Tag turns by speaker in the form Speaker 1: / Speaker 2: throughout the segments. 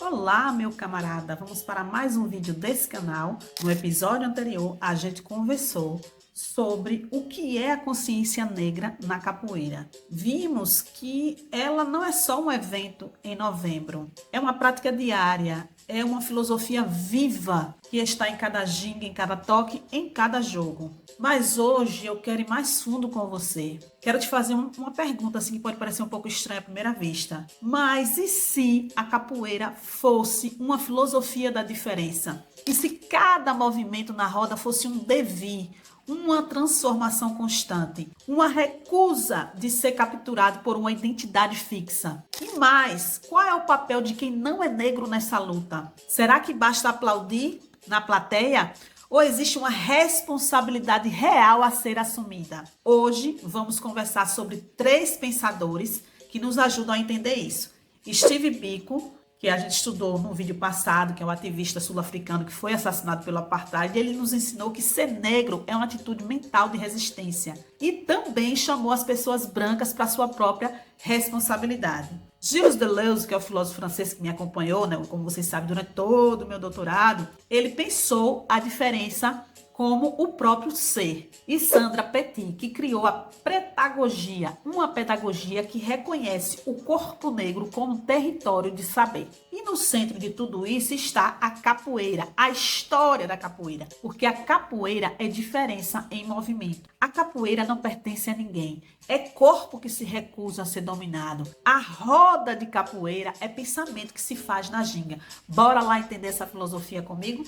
Speaker 1: Olá, meu camarada! Vamos para mais um vídeo desse canal. No episódio anterior, a gente conversou sobre o que é a consciência negra na capoeira. Vimos que ela não é só um evento em novembro, é uma prática diária, é uma filosofia viva que está em cada ginga, em cada toque, em cada jogo. Mas hoje eu quero ir mais fundo com você. Quero te fazer uma pergunta assim, que pode parecer um pouco estranha à primeira vista. Mas e se a capoeira fosse uma filosofia da diferença? E se cada movimento na roda fosse um devir, uma transformação constante, uma recusa de ser capturado por uma identidade fixa? E mais, qual é o papel de quem não é negro nessa luta? Será que basta aplaudir na plateia? Ou existe uma responsabilidade real a ser assumida? Hoje vamos conversar sobre 3 pensadores que nos ajudam a entender isso. Steve Biko, que a gente estudou no vídeo passado, que é um ativista sul-africano que foi assassinado pelo apartheid, ele nos ensinou que ser negro é uma atitude mental de resistência. E também chamou as pessoas brancas para sua própria responsabilidade. Gilles Deleuze, que é o filósofo francês que me acompanhou, né, como vocês sabem, durante todo o meu doutorado, ele pensou a diferença como o próprio ser. E Sandra Petit, que criou a pretagogia, uma pedagogia que reconhece o corpo negro como território de saber. E no centro de tudo isso está a capoeira, a história da capoeira, porque a capoeira é diferença em movimento. A capoeira não pertence a ninguém, é corpo que se recusa a ser dominado. A roda de capoeira é pensamento que se faz na ginga. Bora lá entender essa filosofia comigo?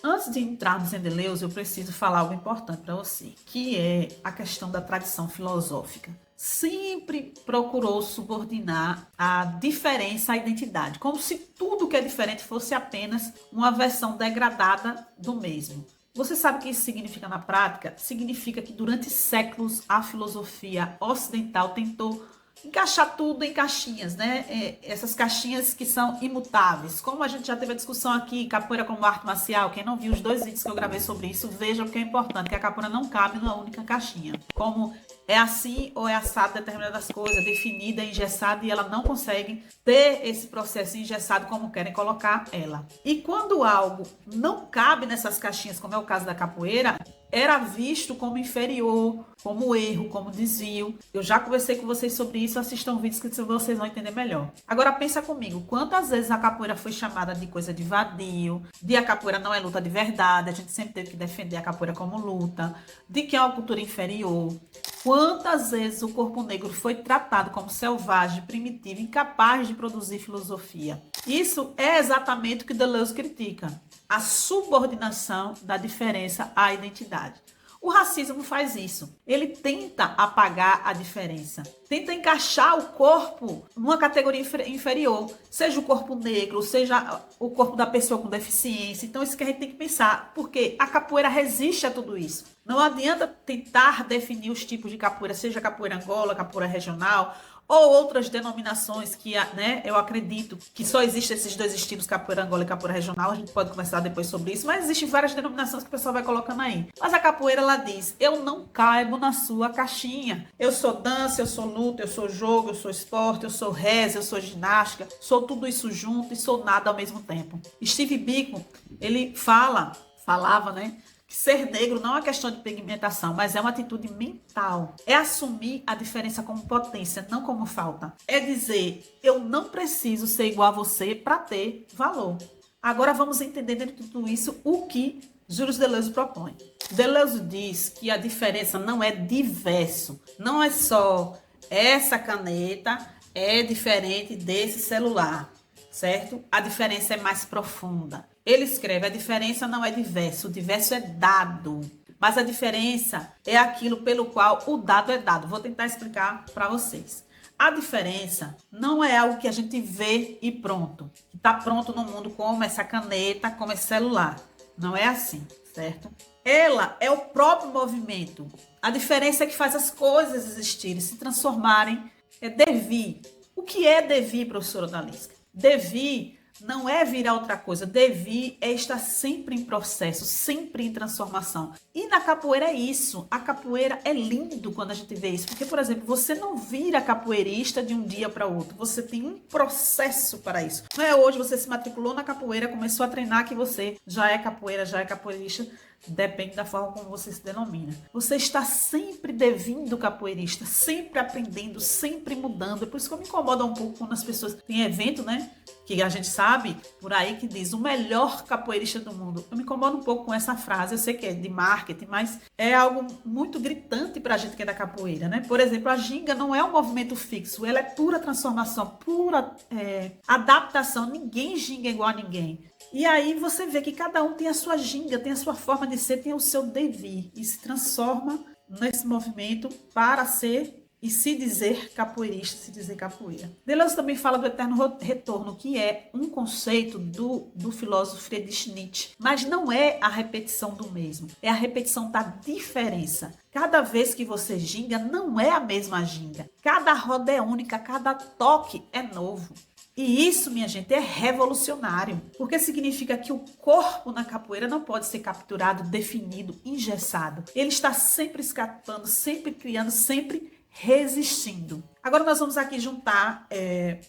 Speaker 1: Antes de entrarmos em Deleuze, eu preciso falar algo importante para você, que é a questão da tradição filosófica. Sempre procurou subordinar a diferença à identidade, como se tudo que é diferente fosse apenas uma versão degradada do mesmo. Você sabe o que isso significa na prática? Significa que durante séculos a filosofia ocidental tentou encaixar tudo em caixinhas, né? Essas caixinhas que são imutáveis. Como a gente já teve a discussão aqui, capoeira como arte marcial, quem não viu os 2 vídeos que eu gravei sobre isso, veja porque é importante, que a capoeira não cabe numa única caixinha. Como é assim ou é assado determinadas coisas, definida, engessada, e ela não consegue ter esse processo engessado como querem colocar ela. E quando algo não cabe nessas caixinhas, como é o caso da capoeira, era visto como inferior, como erro, como desvio. Eu já conversei com vocês sobre isso, assistam vídeos que vocês vão entender melhor. Agora pensa comigo, quantas vezes a capoeira foi chamada de coisa de vadio, de a capoeira não é luta de verdade, a gente sempre teve que defender a capoeira como luta, de que é uma cultura inferior. Quantas vezes o corpo negro foi tratado como selvagem, primitivo, incapaz de produzir filosofia? Isso é exatamente o que Deleuze critica, a subordinação da diferença à identidade. O racismo faz isso. Ele tenta apagar a diferença, tenta encaixar o corpo numa categoria inferior, seja o corpo negro, seja o corpo da pessoa com deficiência. Então isso que a gente tem que pensar, porque a capoeira resiste a tudo isso. Não adianta tentar definir os tipos de capoeira, seja capoeira Angola, capoeira regional, ou outras denominações que, né, eu acredito que só existem esses 2 estilos, capoeira Angola e capoeira regional. A gente pode conversar depois sobre isso, mas existem várias denominações que o pessoal vai colocando aí. Mas a capoeira, ela diz, eu não caibo na sua caixinha. Eu sou dança, eu sou luta, eu sou jogo, eu sou esporte, eu sou reza, eu sou ginástica, sou tudo isso junto e sou nada ao mesmo tempo. Steve Biko, ele falava, né? Ser negro não é uma questão de pigmentação, mas é uma atitude mental. É assumir a diferença como potência, não como falta. É dizer, eu não preciso ser igual a você para ter valor. Agora vamos entender dentro de tudo isso o que Gilles Deleuze propõe. Deleuze diz que a diferença não é diverso. Não é só essa caneta é diferente desse celular, certo? A diferença é mais profunda. Ele escreve, a diferença não é diverso, o diverso é dado. Mas a diferença é aquilo pelo qual o dado é dado. Vou tentar explicar para vocês. A diferença não é algo que a gente vê e pronto. Que está pronto no mundo como essa caneta, como esse celular. Não é assim, certo? Ela é o próprio movimento. A diferença é que faz as coisas existirem, se transformarem. É devir. O que é devir, professora Odalisca? Devir não é virar outra coisa. Devir é estar sempre em processo, sempre em transformação. E na capoeira é isso. A capoeira é lindo quando a gente vê isso. Porque, por exemplo, você não vira capoeirista de um dia para outro. Você tem um processo para isso. Não é hoje você se matriculou na capoeira, começou a treinar que você já é capoeira, já é capoeirista. Depende da forma como você se denomina. Você está sempre devindo capoeirista, sempre aprendendo, sempre mudando. É por isso que eu me incomodo um pouco quando as pessoas têm evento, né? Que a gente sabe por aí que diz o melhor capoeirista do mundo. Eu me incomodo um pouco com essa frase. Eu sei que é de marketing, mas é algo muito gritante pra gente que é da capoeira, né? Por exemplo, a ginga não é um movimento fixo. Ela é pura transformação, pura adaptação. Ninguém ginga igual a ninguém. E aí você vê que cada um tem a sua ginga, tem a sua forma de ser, tem o seu devir. E se transforma nesse movimento para ser e se dizer capoeirista, se dizer capoeira. Deleuze também fala do eterno retorno, que é um conceito do filósofo Friedrich Nietzsche. Mas não é a repetição do mesmo, é a repetição da diferença. Cada vez que você ginga, não é a mesma ginga. Cada roda é única, cada toque é novo. E isso, minha gente, é revolucionário, porque significa que o corpo na capoeira não pode ser capturado, definido, engessado. Ele está sempre escapando, sempre criando, sempre resistindo. Agora nós vamos aqui juntar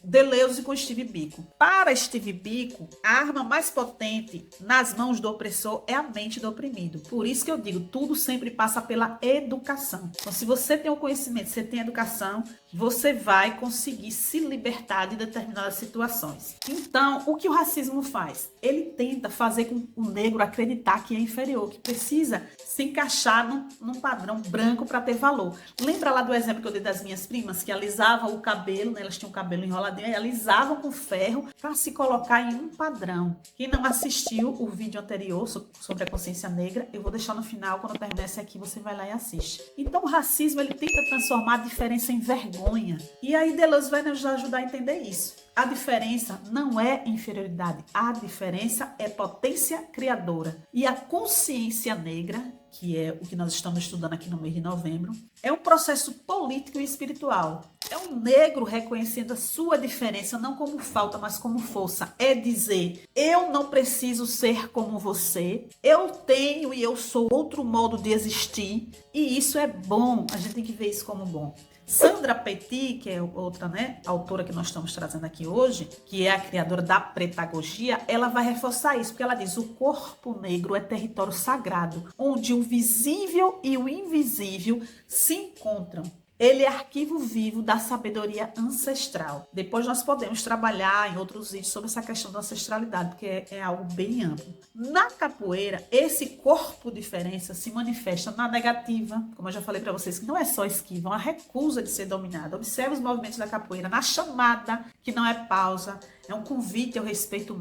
Speaker 1: Deleuze com Steve Biko. Para Steve Biko, a arma mais potente nas mãos do opressor é a mente do oprimido. Por isso que eu digo, tudo sempre passa pela educação. Então, se você tem o conhecimento, você tem a educação, você vai conseguir se libertar de determinadas situações. Então, o que o racismo faz? Ele tenta fazer com o negro acreditar que é inferior, que precisa se encaixar num padrão branco para ter valor. Lembra lá do exemplo que eu dei das minhas primas, que alisavam o cabelo, né? Elas tinham o cabelo enroladinho, e alisavam com ferro para se colocar em um padrão. Quem não assistiu o vídeo anterior sobre a consciência negra, eu vou deixar no final, quando eu terminar esse aqui, você vai lá e assiste. Então, o racismo, ele tenta transformar a diferença em vergonha. E aí, Deleuze vai nos ajudar a entender isso. A diferença não é inferioridade, a diferença é potência criadora. E a consciência negra, que é o que nós estamos estudando aqui no mês de novembro, é um processo político e espiritual. É um negro reconhecendo a sua diferença, não como falta, mas como força. É dizer, eu não preciso ser como você, eu tenho e eu sou outro modo de existir, e isso é bom, a gente tem que ver isso como bom. Sandra Petit, que é outra, né, autora que nós estamos trazendo aqui hoje, que é a criadora da pretagogia, ela vai reforçar isso, porque ela diz, o corpo negro é território sagrado, onde o visível e o invisível se encontram. Ele é arquivo vivo da sabedoria ancestral. Depois nós podemos trabalhar em outros vídeos sobre essa questão da ancestralidade, porque é algo bem amplo. Na capoeira, esse corpo diferença se manifesta na negativa, como eu já falei para vocês, que não é só esquiva, é uma recusa de ser dominada. Observe os movimentos da capoeira, na chamada, que não é pausa, é um convite ao respeito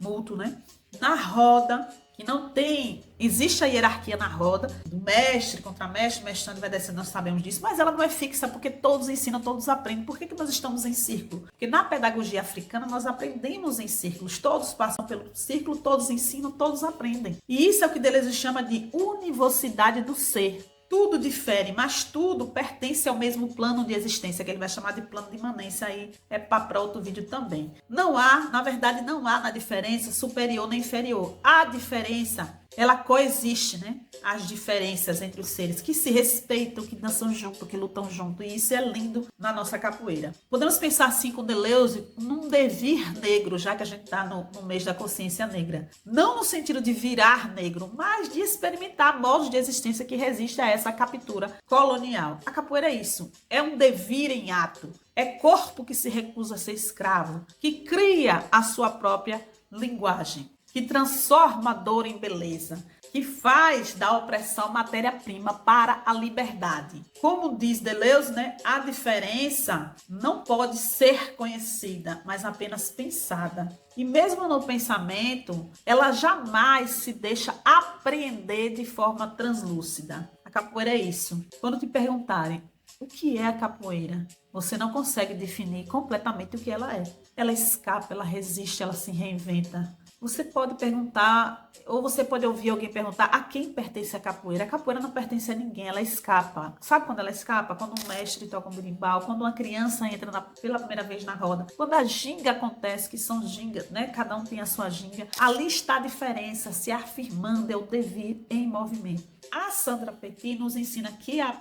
Speaker 1: mútuo, né? Na roda, que não tem, existe a hierarquia na roda, do mestre contra mestre, mestrando vai descendo, nós sabemos disso, mas ela não é fixa, porque todos ensinam, todos aprendem. Por que nós estamos em círculo? Porque na pedagogia africana nós aprendemos em círculos, todos passam pelo círculo, todos ensinam, todos aprendem. E isso é o que Deleuze chama de univocidade do ser. Tudo difere, mas tudo pertence ao mesmo plano de existência, que ele vai chamar de plano de imanência, aí é para outro vídeo também. Não há, na verdade, não há na diferença superior nem inferior. A diferença, ela coexiste, né? As diferenças entre os seres que se respeitam, que dançam junto, que lutam junto. E isso é lindo na nossa capoeira. Podemos pensar assim com Deleuze num devir negro, já que a gente está no mês da consciência negra. Não no sentido de virar negro, mas de experimentar modos de existência que resistem a essa captura colonial. A capoeira é isso. É um devir em ato. É corpo que se recusa a ser escravo, que cria a sua própria linguagem, que transforma a dor em beleza, que faz da opressão matéria-prima para a liberdade. Como diz Deleuze, né, a diferença não pode ser conhecida, mas apenas pensada. E mesmo no pensamento, ela jamais se deixa apreender de forma translúcida. A capoeira é isso. Quando te perguntarem o que é a capoeira, você não consegue definir completamente o que ela é. Ela escapa, ela resiste, ela se reinventa. Você pode perguntar, ou você pode ouvir alguém perguntar a quem pertence a capoeira. A capoeira não pertence a ninguém, ela escapa. Sabe quando ela escapa? Quando um mestre toca um berimbau, quando uma criança entra pela primeira vez na roda, quando a ginga acontece, que são gingas, né? Cada um tem a sua ginga. Ali está a diferença, se afirmando, é o devir em movimento. A Sandra Petit nos ensina que a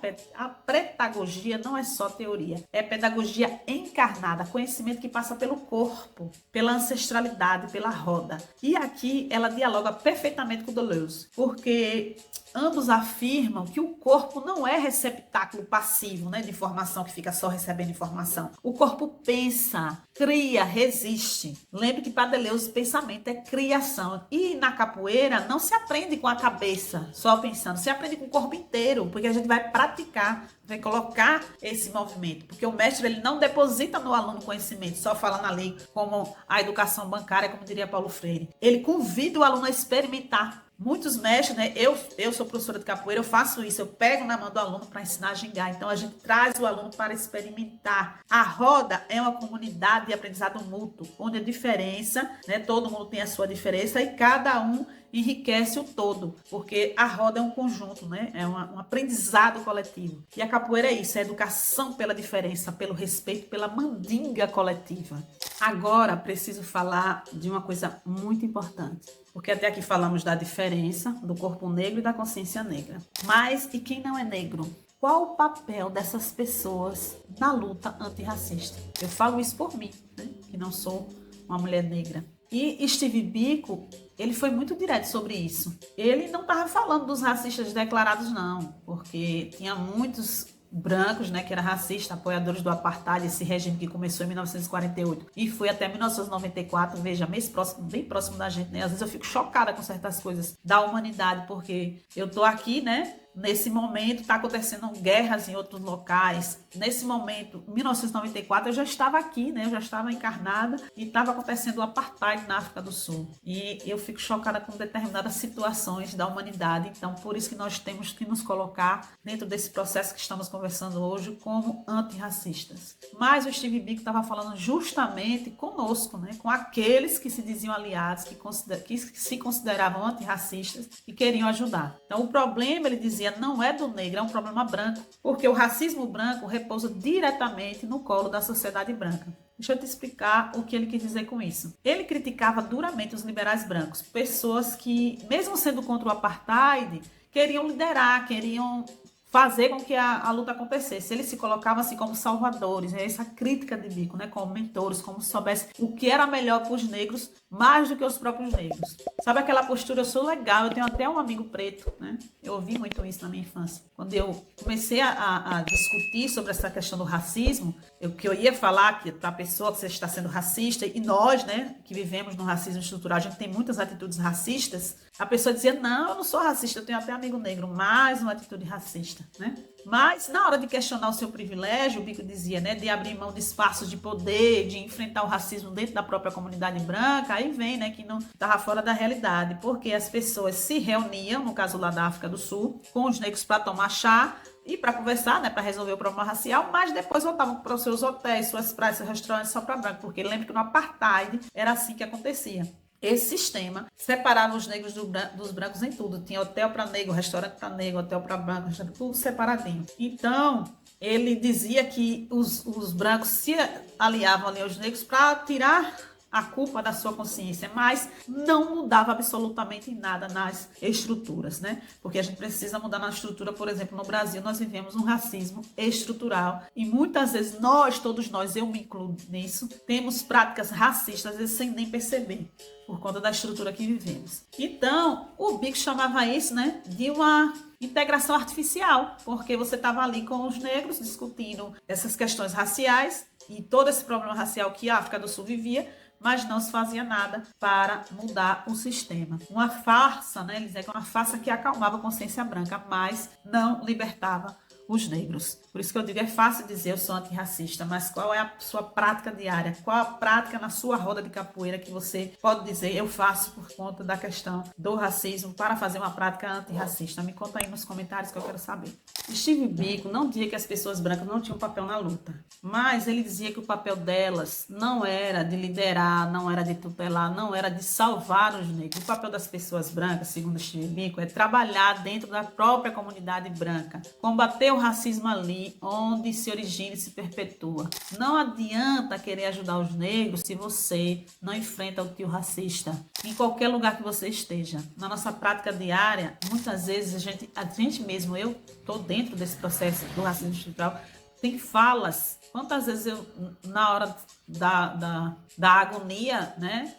Speaker 1: pedagogia não é só teoria, é pedagogia encarnada, conhecimento que passa pelo corpo, pela ancestralidade, pela roda. E aqui ela dialoga perfeitamente com Deleuze, porque ambos afirmam que o corpo não é receptáculo passivo, né, de informação que fica só recebendo informação. O corpo pensa, cria, resiste. Lembre que para Deleuze pensamento é criação. E na capoeira não se aprende com a cabeça, só pensando, se aprende com o corpo inteiro, porque a gente vai praticar, vai colocar esse movimento, porque o mestre ele não deposita no aluno conhecimento, só falando ali como a educação bancária, como diria Paulo Freire. Ele convida o aluno a experimentar. Muitos mestres, né? Eu sou professora de capoeira, eu faço isso, eu pego na mão do aluno para ensinar a gingar. Então a gente traz o aluno para experimentar. A roda é uma comunidade de aprendizado mútuo, onde a diferença, né? Todo mundo tem a sua diferença e cada um enriquece o todo, porque a roda é um conjunto, né? É um aprendizado coletivo. E a capoeira é isso, é educação pela diferença, pelo respeito, pela mandinga coletiva. Agora preciso falar de uma coisa muito importante, porque até aqui falamos da diferença do corpo negro e da consciência negra. Mas e quem não é negro? Qual o papel dessas pessoas na luta antirracista? Eu falo isso por mim, né? Que não sou uma mulher negra. E Steve Biko, ele foi muito direto sobre isso. Ele não estava falando dos racistas declarados, não, porque tinha muitos brancos, né, que eram racistas, apoiadores do apartheid, esse regime que começou em 1948 e foi até 1994, veja, mês próximo, bem próximo da gente, né? Às vezes eu fico chocada com certas coisas da humanidade, porque eu tô aqui, né? Nesse momento está acontecendo guerras em outros locais. Nesse momento, em 1994, eu já estava aqui, né? Eu já estava encarnada e estava acontecendo o apartheid na África do Sul. E eu fico chocada com determinadas situações da humanidade. Então, por isso que nós temos que nos colocar dentro desse processo que estamos conversando hoje como antirracistas. Mas o Steve Biko estava falando justamente conosco, né? Com aqueles que se diziam aliados, que se consideravam antirracistas e queriam ajudar. Então, o problema, ele dizia, não é do negro, é um problema branco, porque o racismo branco repousa diretamente no colo da sociedade branca. Deixa eu te explicar o que ele quis dizer com isso. Ele criticava duramente os liberais brancos, pessoas que, mesmo sendo contra o apartheid, queriam liderar, queriam fazer com que a luta acontecesse. Eles se colocavam assim como salvadores, né? Essa crítica de Biko, né? Como mentores, como se soubesse o que era melhor para os negros, mais do que os próprios negros. Sabe aquela postura, eu sou legal, eu tenho até um amigo preto, né? Eu ouvi muito isso na minha infância. Quando eu comecei a discutir sobre essa questão do racismo, que eu ia falar que a pessoa que você está sendo racista, e nós, né, que vivemos no racismo estrutural, a gente tem muitas atitudes racistas, a pessoa dizia, não, eu não sou racista, eu tenho até amigo negro, mais uma atitude racista, né? Mas na hora de questionar o seu privilégio, o Biko dizia, né, de abrir mão de espaços de poder, de enfrentar o racismo dentro da própria comunidade branca, aí vem, né, que não estava fora da realidade, porque as pessoas se reuniam, no caso lá da África do Sul, com os negros para tomar chá e para conversar, né, para resolver o problema racial, mas depois voltavam para os seus hotéis, suas praias, seus restaurantes só para branco, porque lembra que no apartheid era assim que acontecia. Esse sistema separava os negros dos brancos em tudo. Tinha hotel para negro, restaurante para negro, hotel para branco, tudo separadinho. Então, ele dizia que os brancos se aliavam ali aos negros para tirar a culpa da sua consciência, mas não mudava absolutamente nada nas estruturas, né? Porque a gente precisa mudar na estrutura. Por exemplo, no Brasil nós vivemos um racismo estrutural e muitas vezes todos nós, eu me incluo nisso, temos práticas racistas, às vezes sem nem perceber, por conta da estrutura que vivemos. Então, o Biko chamava isso, né, de uma integração artificial, porque você estava ali com os negros discutindo essas questões raciais e todo esse problema racial que a África do Sul vivia, mas não se fazia nada para mudar o sistema. Uma farsa, né? Eles diziam que uma farsa que acalmava a consciência branca, mas não libertava os negros. Por isso que eu digo, é fácil dizer eu sou antirracista, mas qual é a sua prática diária? Qual a prática na sua roda de capoeira que você pode dizer eu faço por conta da questão do racismo para fazer uma prática antirracista? Me conta aí nos comentários que eu quero saber. Steve Biko não dizia que as pessoas brancas não tinham papel na luta, mas ele dizia que o papel delas não era de liderar, não era de tutelar, não era de salvar os negros. O papel das pessoas brancas, segundo Steve Biko, é trabalhar dentro da própria comunidade branca, combater o racismo ali onde se origina e se perpetua. Não adianta querer ajudar os negros se você não enfrenta o tio racista em qualquer lugar que você esteja. Na nossa prática diária, muitas vezes a gente mesmo, eu estou dentro desse processo do racismo estrutural, tem falas. Quantas vezes eu, na hora da agonia, né,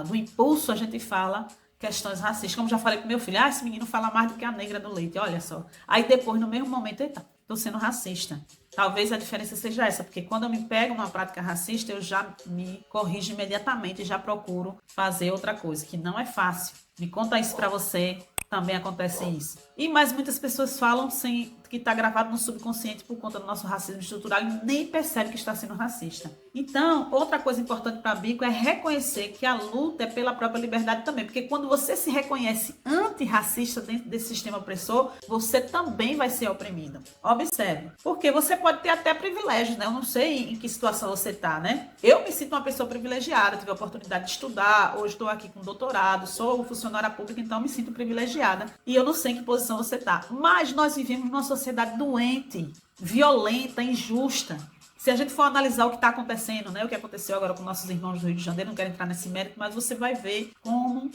Speaker 1: do impulso, a gente fala questões racistas. Como já falei com meu filho, esse menino fala mais do que a negra do leite, olha só. Aí depois, no mesmo momento, eita, estou sendo racista. Talvez a diferença seja essa, porque quando eu me pego numa prática racista, eu já me corrijo imediatamente e já procuro fazer outra coisa, que não é fácil. Me conta isso para você, também acontece isso. E mais muitas pessoas falam sem que está gravado no subconsciente por conta do nosso racismo estrutural e nem percebe que está sendo racista. Então, outra coisa importante para Biko é reconhecer que a luta é pela própria liberdade também, porque quando você se reconhece antirracista dentro desse sistema opressor, você também vai ser oprimido. Observe, porque você pode ter até privilégios, né? Eu não sei em que situação você está, né? Eu me sinto uma pessoa privilegiada, tive a oportunidade de estudar, hoje estou aqui com doutorado, sou funcionária pública, então me sinto privilegiada. E eu não sei em que posição você está. Mas nós vivemos numa sociedade doente, violenta, injusta. Se a gente for analisar o que está acontecendo, né, o que aconteceu agora com nossos irmãos do Rio de Janeiro, não quero entrar nesse mérito, mas você vai ver como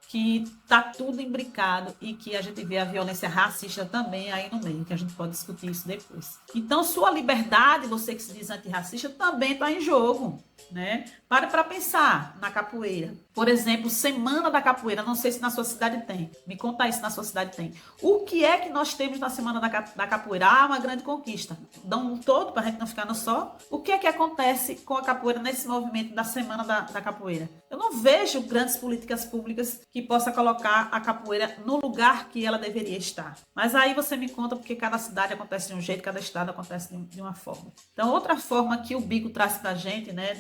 Speaker 1: que está tudo imbricado e que a gente vê a violência racista também aí no meio, que a gente pode discutir isso depois. Então, sua liberdade, você que se diz antirracista, também está em jogo, né? Pare para pensar na capoeira. Por exemplo, Semana da Capoeira, não sei se na sua cidade tem. Me conta aí se na sua cidade tem. O que é que nós temos na Semana da Capoeira? Ah, uma grande conquista. Dá um todo para a gente não ficar no só. O que é que acontece com a capoeira nesse movimento da Semana da Capoeira? Eu não vejo grandes políticas públicas que possa colocar a capoeira no lugar que ela deveria estar. Mas aí você me conta porque cada cidade acontece de um jeito, cada estado acontece de uma forma. Então, outra forma que o Biko traz pra gente, né,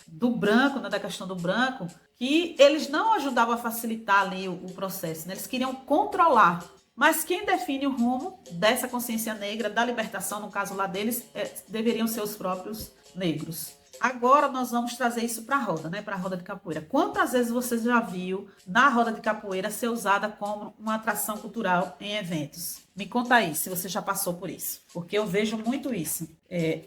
Speaker 1: do branco, né, da questão do branco, que eles não ajudavam a facilitar ali o processo, né? Eles queriam controlar. Mas quem define o rumo dessa consciência negra, da libertação, no caso lá deles, deveriam ser os próprios negros. Agora nós vamos trazer isso para a roda, né? Para a roda de capoeira. Quantas vezes você já viu na roda de capoeira ser usada como uma atração cultural em eventos? Me conta aí, se você já passou por isso. Porque eu vejo muito isso.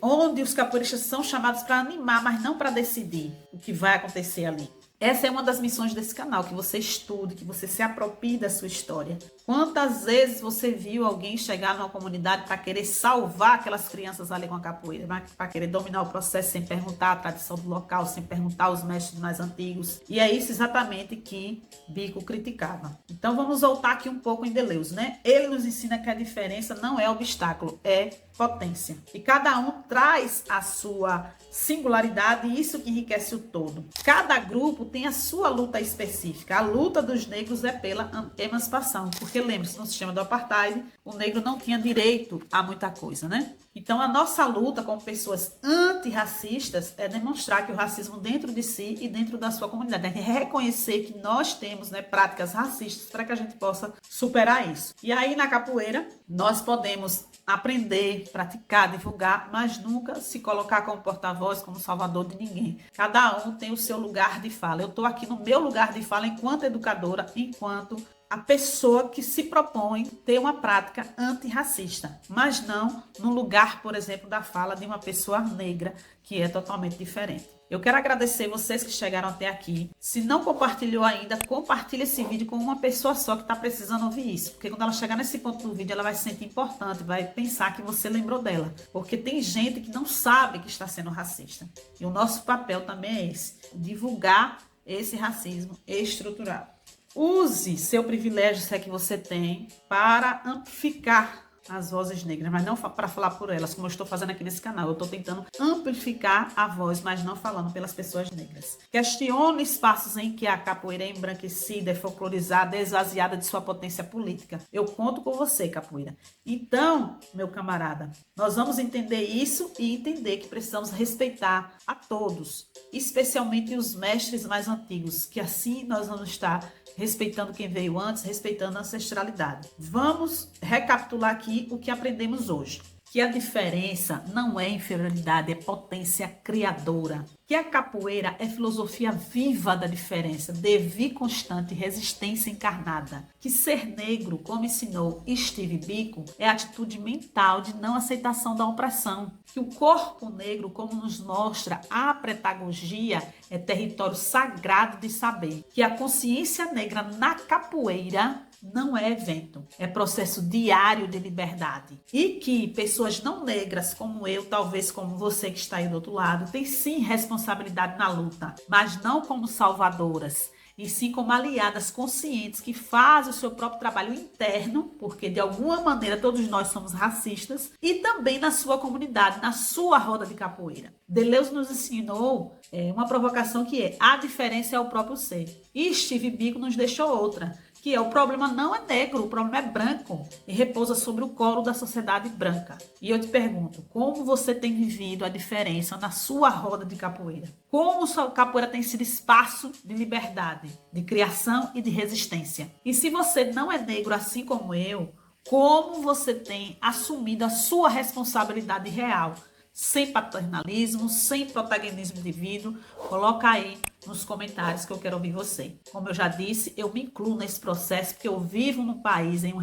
Speaker 1: Onde os capoeiristas são chamados para animar, mas não para decidir o que vai acontecer ali. Essa é uma das missões desse canal, que você estude, que você se aproprie da sua história. Quantas vezes você viu alguém chegar numa comunidade para querer salvar aquelas crianças ali com a capoeira, para querer dominar o processo sem perguntar a tradição do local, sem perguntar os mestres mais antigos? E é isso exatamente que Biko criticava. Então vamos voltar aqui um pouco em Deleuze, né? Ele nos ensina que a diferença não é obstáculo, é potência. E cada um traz a sua singularidade e isso que enriquece o todo. Cada grupo tem a sua luta específica. A luta dos negros é pela emancipação, porque lembre-se, no sistema do apartheid, o negro não tinha direito a muita coisa, né? Então, a nossa luta como pessoas antirracistas é demonstrar que o racismo dentro de si e dentro da sua comunidade, é reconhecer que nós temos, né, práticas racistas para que a gente possa superar isso. E aí, na capoeira, nós podemos aprender, praticar, divulgar, mas nunca se colocar como porta-voz, como salvador de ninguém. Cada um tem o seu lugar de fala. Eu estou aqui no meu lugar de fala enquanto educadora, enquanto a pessoa que se propõe ter uma prática antirracista, mas não no lugar, por exemplo, da fala de uma pessoa negra, que é totalmente diferente. Eu quero agradecer vocês que chegaram até aqui. Se não compartilhou ainda, compartilhe esse vídeo com uma pessoa só que está precisando ouvir isso. Porque quando ela chegar nesse ponto do vídeo, ela vai se sentir importante, vai pensar que você lembrou dela. Porque tem gente que não sabe que está sendo racista. E o nosso papel também é esse, divulgar esse racismo estrutural. Use seu privilégio, se é que você tem, para amplificar as vozes negras, mas não para falar por elas, como eu estou fazendo aqui nesse canal. Eu estou tentando amplificar a voz, mas não falando pelas pessoas negras. Questione espaços em que a capoeira é embranquecida, é folclorizada, é esvaziada de sua potência política. Eu conto com você, capoeira. Então, meu camarada, nós vamos entender isso e entender que precisamos respeitar a todos, especialmente os mestres mais antigos, que assim nós vamos estar respeitando quem veio antes, respeitando a ancestralidade. Vamos recapitular aqui o que aprendemos hoje. Que a diferença não é inferioridade, é potência criadora. Que a capoeira é filosofia viva da diferença, devir constante, resistência encarnada. Que ser negro, como ensinou Steve Biko, é atitude mental de não aceitação da opressão. Que o corpo negro, como nos mostra a pedagogia, é território sagrado de saber. Que a consciência negra na capoeira não é evento, é processo diário de liberdade. E que pessoas não negras como eu, talvez como você que está aí do outro lado, têm sim responsabilidade na luta, mas não como salvadoras, e sim como aliadas conscientes que fazem o seu próprio trabalho interno, porque de alguma maneira todos nós somos racistas, e também na sua comunidade, na sua roda de capoeira. Deleuze nos ensinou uma provocação que é: a diferença é o próprio ser. E Steve Biko nos deixou outra, que é: o problema não é negro, o problema é branco e repousa sobre o colo da sociedade branca. E eu te pergunto, como você tem vivido a diferença na sua roda de capoeira? Como sua capoeira tem sido espaço de liberdade, de criação e de resistência? E se você não é negro assim como eu, como você tem assumido a sua responsabilidade real? Sem paternalismo, sem protagonismo indivíduo, coloca aí nos comentários que eu quero ouvir você. Como eu já disse, eu me incluo nesse processo porque eu vivo num país em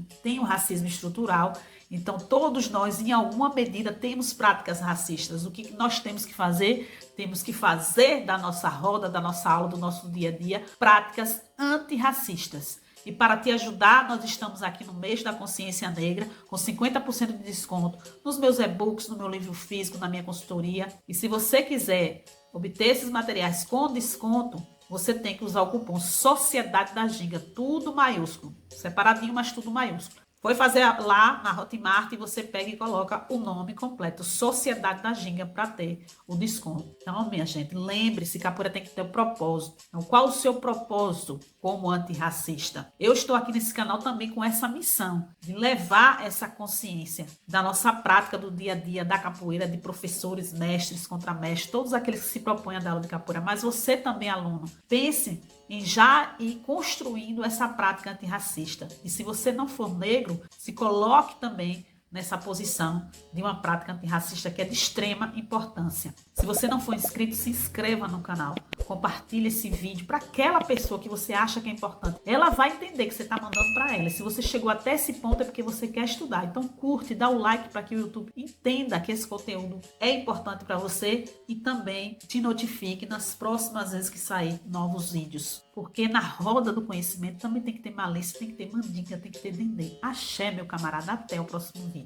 Speaker 1: que tem um racismo estrutural, então todos nós, em alguma medida, temos práticas racistas. O que nós temos que fazer? Temos que fazer da nossa roda, da nossa aula, do nosso dia a dia, práticas antirracistas. E para te ajudar, nós estamos aqui no mês da consciência negra, com 50% de desconto nos meus e-books, no meu livro físico, na minha consultoria. E se você quiser obter esses materiais com desconto, você tem que usar o cupom Sociedade da Ginga, tudo maiúsculo, separadinho, mas tudo maiúsculo. Foi fazer lá na Hotmart e você pega e coloca o nome completo, Sociedade da Ginga, para ter o desconto. Então, minha gente, lembre-se que a capoeira tem que ter um propósito. Então, qual o seu propósito como antirracista? Eu estou aqui nesse canal também com essa missão de levar essa consciência da nossa prática do dia a dia da capoeira, de professores, mestres, contramestres, todos aqueles que se propõem a dar aula de capoeira. Mas você também, aluno, pense em já ir construindo essa prática antirracista. E se você não for negro, se coloque também nessa posição de uma prática antirracista que é de extrema importância. Se você não for inscrito, se inscreva no canal. Compartilhe esse vídeo para aquela pessoa que você acha que é importante. Ela vai entender que você está mandando para ela. Se você chegou até esse ponto é porque você quer estudar. Então curte, dá o like para que o YouTube entenda que esse conteúdo é importante para você e também te notifique nas próximas vezes que sair novos vídeos. Porque na roda do conhecimento também tem que ter malícia, tem que ter mandinga, tem que ter dendê. Axé, meu camarada. Até o próximo vídeo.